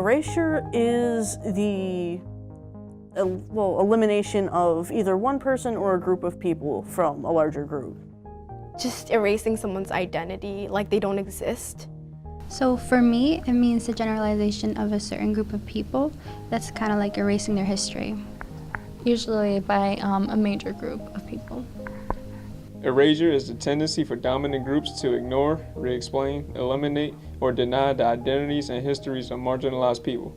Erasure is the elimination of either one person or a group of people from a larger group. Just erasing someone's identity, like they don't exist. So for me, it means the generalization of a certain group of people. That's kind of like erasing their history. Usually by a major group of people. Erasure is the tendency for dominant groups to ignore, re-explain, eliminate, or deny the identities and histories of marginalized people.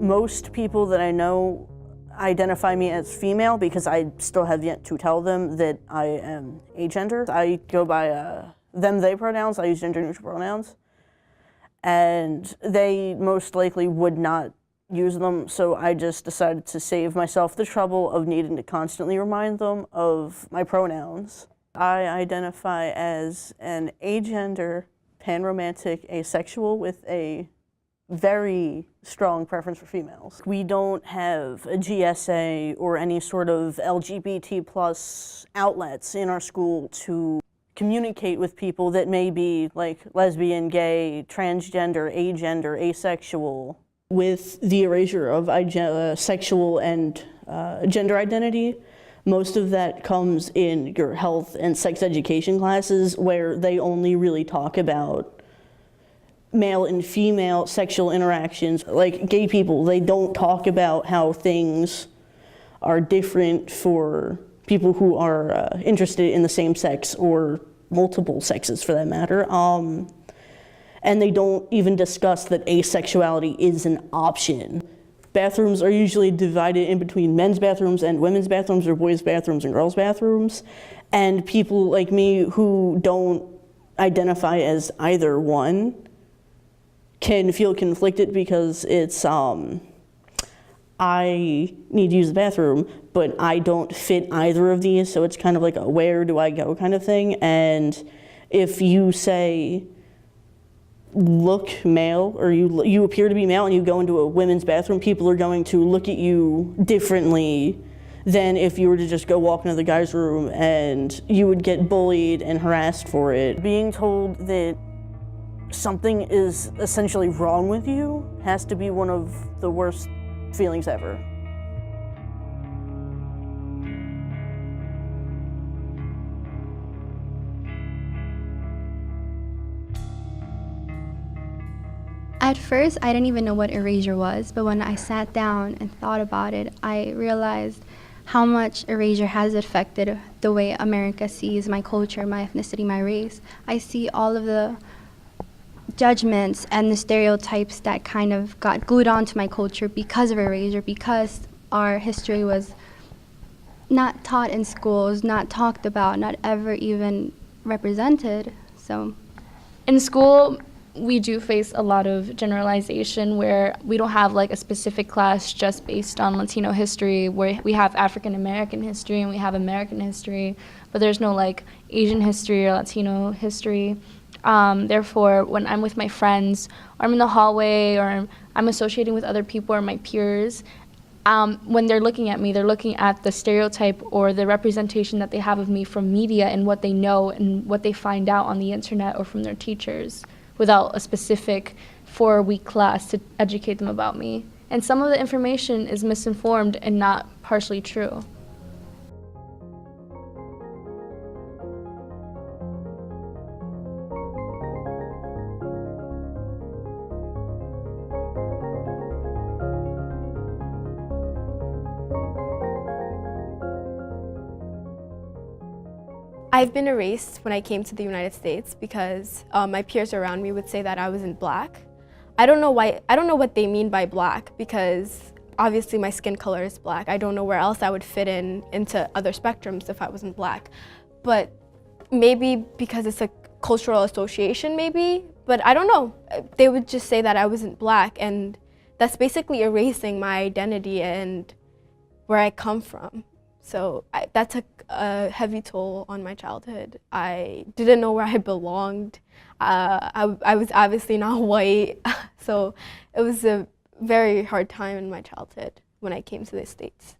Most people that I know identify me as female because I still have yet to tell them that I am agender. I go by them, they pronouns. I use gender-neutral pronouns. And they most likely would not use them, so I just decided to save myself the trouble of needing to constantly remind them of my pronouns. I identify as an agender, panromantic, asexual with a very strong preference for females. We don't have a GSA or any sort of LGBT plus outlets in our school to communicate with people that may be like lesbian, gay, transgender, agender, asexual. With the erasure of sexual and gender identity, most of that comes in your health and sex education classes where they only really talk about male and female sexual interactions. Like gay people, they don't talk about how things are different for people who are interested in the same sex or multiple sexes for that matter. And they don't even discuss that asexuality is an option. Bathrooms are usually divided in between men's bathrooms and women's bathrooms, or boys' bathrooms and girls' bathrooms. And people like me who don't identify as either one can feel conflicted because it's, I need to use the bathroom, but I don't fit either of these, so it's kind of like a where do I go kind of thing. And if you say, look male, or you appear to be male and you go into a women's bathroom, people are going to look at you differently than if you were to just go walk into the guy's room, and you would get bullied and harassed for it. Being told that something is essentially wrong with you has to be one of the worst feelings ever. At first, I didn't even know what erasure was, but when I sat down and thought about it, I realized how much erasure has affected the way America sees my culture, my ethnicity, my race. I see all of the judgments and the stereotypes that kind of got glued onto my culture because of erasure, because our history was not taught in schools, not talked about, not ever even represented. So, in school, we do face a lot of generalization where we don't have like a specific class just based on Latino history, where we have African American history and we have American history, but there's no like Asian history or Latino history. Therefore, when I'm with my friends, or I'm in the hallway, or I'm associating with other people or my peers, when they're looking at me, they're looking at the stereotype or the representation that they have of me from media and what they know and what they find out on the internet or from their teachers, without a specific 4-week class to educate them about me. And some of the information is misinformed and not partially true. I've been erased when I came to the United States because my peers around me would say that I wasn't black. I don't know why. I don't know what they mean by black, because obviously my skin color is black. I don't know where else I would fit into other spectrums if I wasn't black. But maybe because it's a cultural association, maybe. But I don't know. They would just say that I wasn't black, and that's basically erasing my identity and where I come from. So that took a heavy toll on my childhood. I didn't know where I belonged. I was obviously not white, so it was a very hard time in my childhood when I came to the States.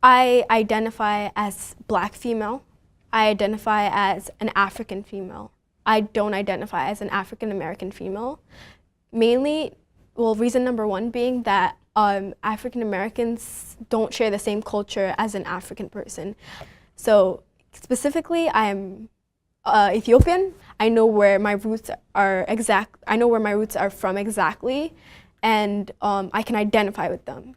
I identify as Black female. I identify as an African female. I don't identify as an African American female. Mainly, well, reason number one being that African Americans don't share the same culture as an African person. So specifically, I am Ethiopian. I know where my roots are I know where my roots are from exactly, and I can identify with them.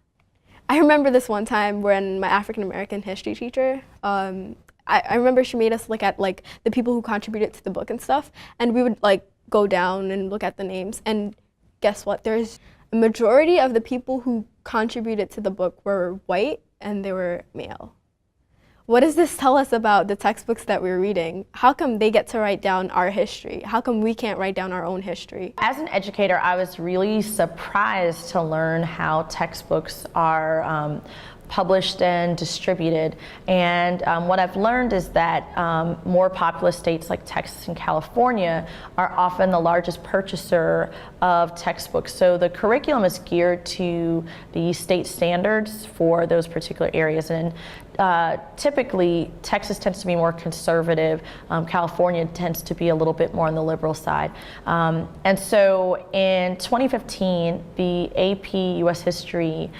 I remember this one time when my African American history teacher, I remember she made us look at like the people who contributed to the book and stuff, and we would like go down and look at the names, and guess what? There's a majority of the people who contributed to the book were white and they were male. What does this tell us about the textbooks that we're reading? How come they get to write down our history? How come we can't write down our own history? As an educator, I was really surprised to learn how textbooks are published and distributed. And what I've learned is that more populous states like Texas and California are often the largest purchaser of textbooks. So the curriculum is geared to the state standards for those particular areas. And typically, Texas tends to be more conservative. California tends to be a little bit more on the liberal side. And so in 2015, the AP US History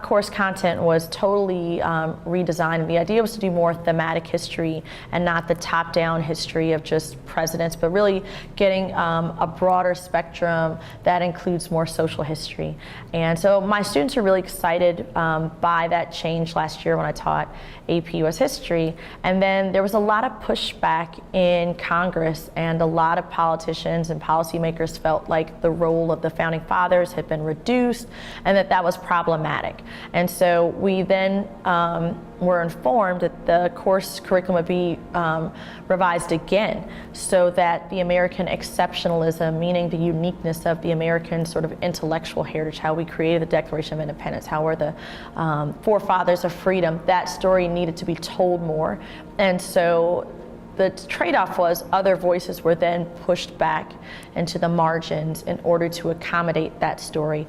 course content was totally redesigned. The idea was to do more thematic history and not the top-down history of just presidents, but really getting a broader spectrum that includes more social history. And so my students are really excited by that change last year when I taught AP US History. And then there was a lot of pushback in Congress, and a lot of politicians and policymakers felt like the role of the founding fathers had been reduced and that was problematic. And so we then were informed that the course curriculum would be revised again so that the American exceptionalism, meaning the uniqueness of the American sort of intellectual heritage, how we created the Declaration of Independence, how we're the forefathers of freedom, that story needed to be told more. And so the trade-off was other voices were then pushed back into the margins in order to accommodate that story.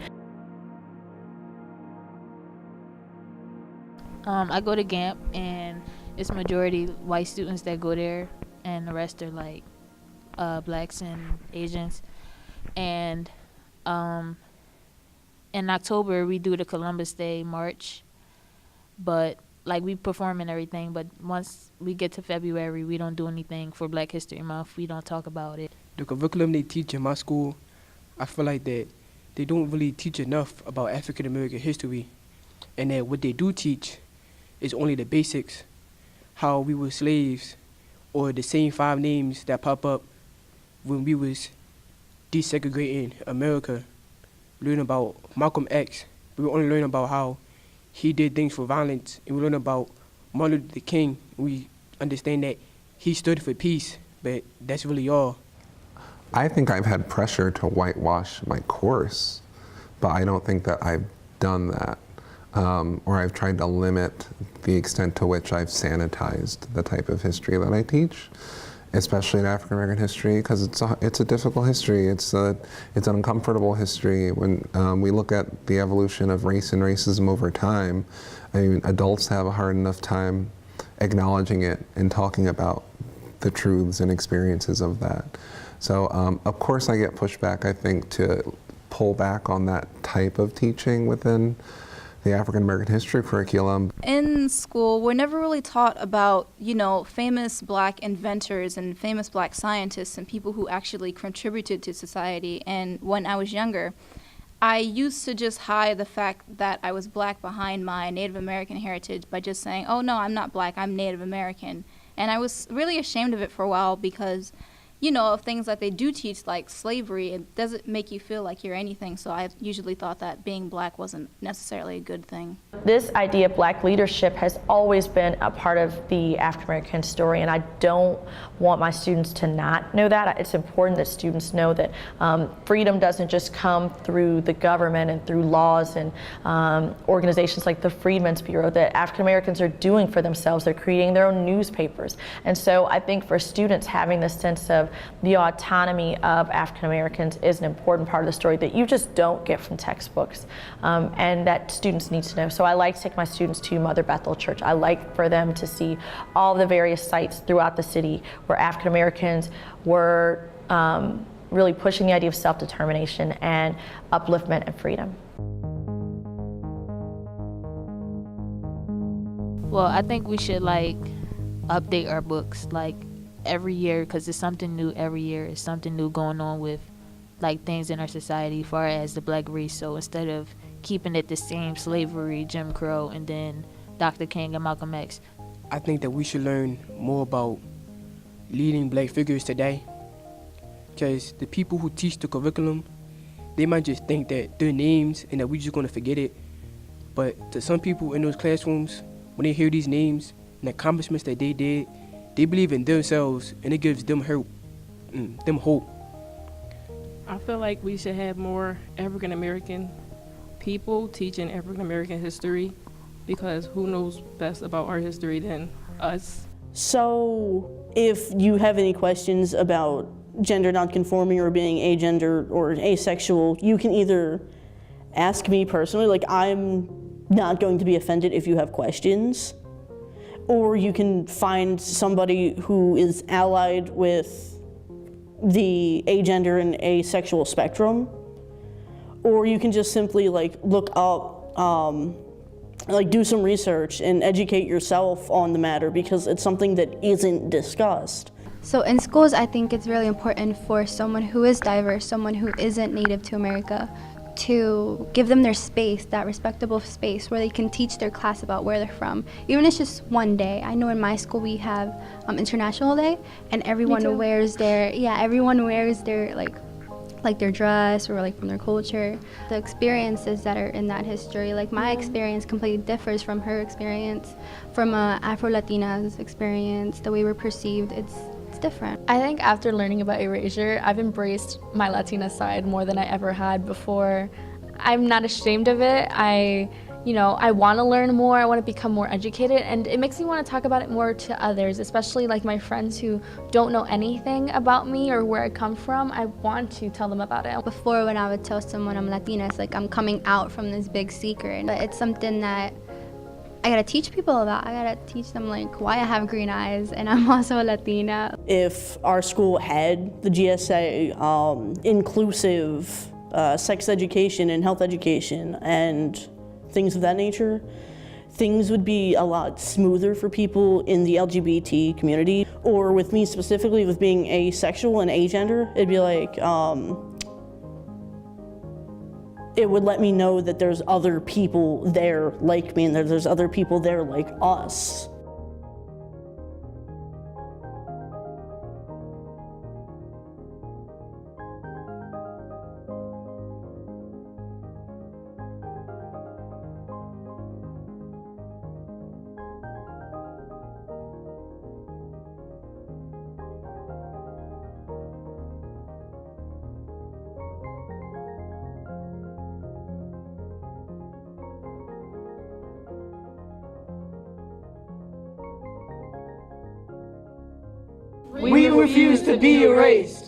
I go to GAMP, and it's majority white students that go there, and the rest are like blacks and Asians. And in October we do the Columbus Day March, but like we perform and everything, but once we get to February, we don't do anything for Black History Month. We don't talk about it. The curriculum they teach in my school, I feel like that they don't really teach enough about African American history, and that what they do teach is only the basics, how we were slaves, or the same 5 names that pop up when we was desegregating America. Learn about Malcolm X. We were only learning about how he did things for violence, and we learn about Martin Luther King. We understand that he stood for peace, but that's really all. I think I've had pressure to whitewash my course, but I don't think that I've done that. Or I've tried to limit the extent to which I've sanitized the type of history that I teach, especially in African American history, because it's a difficult history. It's an uncomfortable history. When we look at the evolution of race and racism over time, I mean, adults have a hard enough time acknowledging it and talking about the truths and experiences of that. So of course I get pushback, I think, to pull back on that type of teaching within the African American history curriculum. In school, we're never really taught about, famous Black inventors and famous Black scientists and people who actually contributed to society. And when I was younger, I used to just hide the fact that I was Black behind my Native American heritage by just saying, oh no, I'm not Black, I'm Native American. And I was really ashamed of it for a while because of things that they do teach, like slavery, it doesn't make you feel like you're anything. So I usually thought that being Black wasn't necessarily a good thing. This idea of Black leadership has always been a part of the African American story, and I don't want my students to not know that. It's important that students know that freedom doesn't just come through the government and through laws and organizations like the Freedmen's Bureau that African Americans are doing for themselves. They're creating their own newspapers. And so I think for students having this sense of the autonomy of African Americans is an important part of the story that you just don't get from textbooks, and that students need to know. So I like to take my students to Mother Bethel Church. I like for them to see all the various sites throughout the city where African Americans were really pushing the idea of self-determination and upliftment and freedom. Well, I think we should like update our books like every year, because it's something new every year. It's something new going on with like things in our society as far as the black race. So instead of keeping it the same, slavery, Jim Crow, and then Dr. King and Malcolm X, I think that we should learn more about leading black figures today, because the people who teach the curriculum, they might just think that their names and that we're just going to forget it. But to some people in those classrooms, when they hear these names and accomplishments that they did, they believe in themselves, and it gives them hope. I feel like we should have more African American people teaching African American history, because who knows best about our history than us? So if you have any questions about gender nonconforming or being agender or asexual, you can either ask me personally, like I'm not going to be offended if you have questions, or you can find somebody who is allied with the agender and asexual spectrum, or you can just simply like look up, like do some research and educate yourself on the matter, because it's something that isn't discussed. So in schools, I think it's really important for someone who is diverse, someone who isn't native to America, to give them their space, that respectable space where they can teach their class about where they're from. Even if it's just one day. I know in my school we have International Day, and everyone wears their, like their dress or like from their culture. The experiences that are in that history, like my experience completely differs from her experience, from Afro-Latina's experience, the way we're perceived, it's different. I think after learning about Erasure, I've embraced my Latina side more than I ever had before. I'm not ashamed of it. I want to learn more, I want to become more educated, and it makes me want to talk about it more to others, especially like my friends who don't know anything about me or where I come from. I want to tell them about it. Before, when I would tell someone I'm Latina, it's like I'm coming out from this big secret, but it's something that I gotta teach people about. I gotta teach them like why I have green eyes and I'm also Latina. If our school had the GSA inclusive sex education and health education and things of that nature, things would be a lot smoother for people in the LGBT community. Or with me specifically, with being asexual and agender, it'd be like, it would let me know that there's other people there like me and that there's other people there like us. We refuse to be erased.